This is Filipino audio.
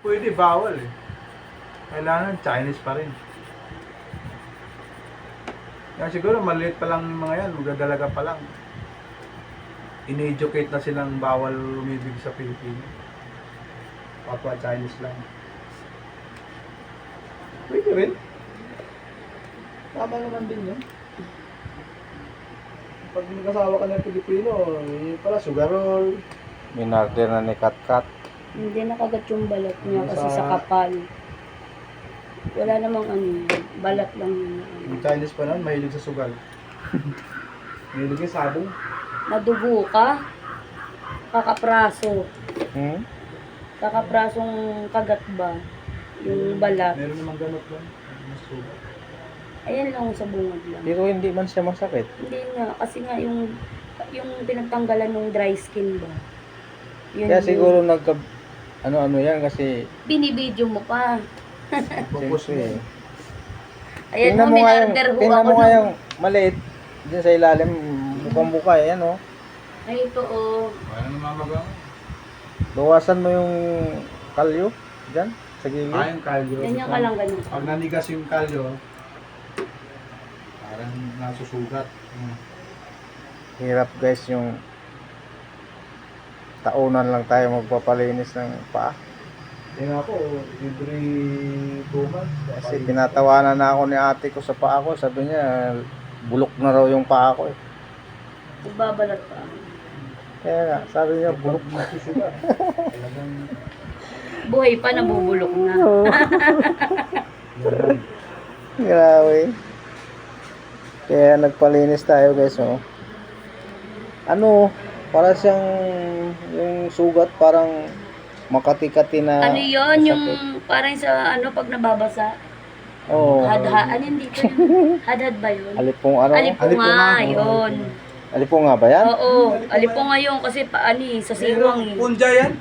Pwede, bawal eh. Kailangan Chinese pa rin. Kaya siguro maliit pa lang yung mga yan, magdadalaga pa lang. In-educate na silang bawal umibig sa Pilipinas. Kapwa Chinese lang. Pwede rin. Tama naman din yun. Pag nag-asawa ka ng Pilipino, yun pala, sugar roll. Minarder na ni Katkat. Hindi nakagat yung balat niya kasi sa kapal. Wala namang ano, balat lang yun. Yung Chinese pa naman, mahilig sa sugal. Mahilig yung sabong. Nadugo ka, kakapraso. Hmm? Kakaprasong kagat ba? Yung balat. Meron namang ganot lang. Mas sugal. Ayan lang sa bungad lang. Pero hindi man siya masakit. Hindi nga, kasi nga yung pinagtanggalan ng dry skin ba? Yun Kaya yung siguro ano yan kasi binibidyo mo pa. Focus mo. siyempre. Ayan Tingnan mo, mo nga yung, minarder ho tingnan ako mo nga ng... yung maliit dyan sa ilalim, mukhang buka, yan oh. Ay, ito oh. Wala naman magawa. Bawasan mo yung kalyo dyan sa gilid. Yung kalyo. Ganyan ka lang, ganyan. Pag nanigas yung kalyo, parang nasusugat. Hirap guys yung taunan lang tayo magpapalinis ng paa. Tingnan ako, every 2 months. Kasi tinatawanan na ako ni ate ko sa paa ko. Sabi niya, bulok na raw yung paa ko eh. Magbabalat pa. Kaya nga, sabi niya, bulok na. Nasusugat. Talagang Buhay pa, nabubulok na. Grabe. Kaya nagpalinis tayo guys oh. Ano, para siyang yung sugat parang makati-kati na Ano yun, yung masakit. parang sa ano, pag nababasa. Oo. Hadha, ano hindi ko yun? Hadhad ba yun? Alipong ano? Alipunga, yun. Alipong nga ba yan? Oo, alipunga yun kasi paani, sa siwang eh. punja yan.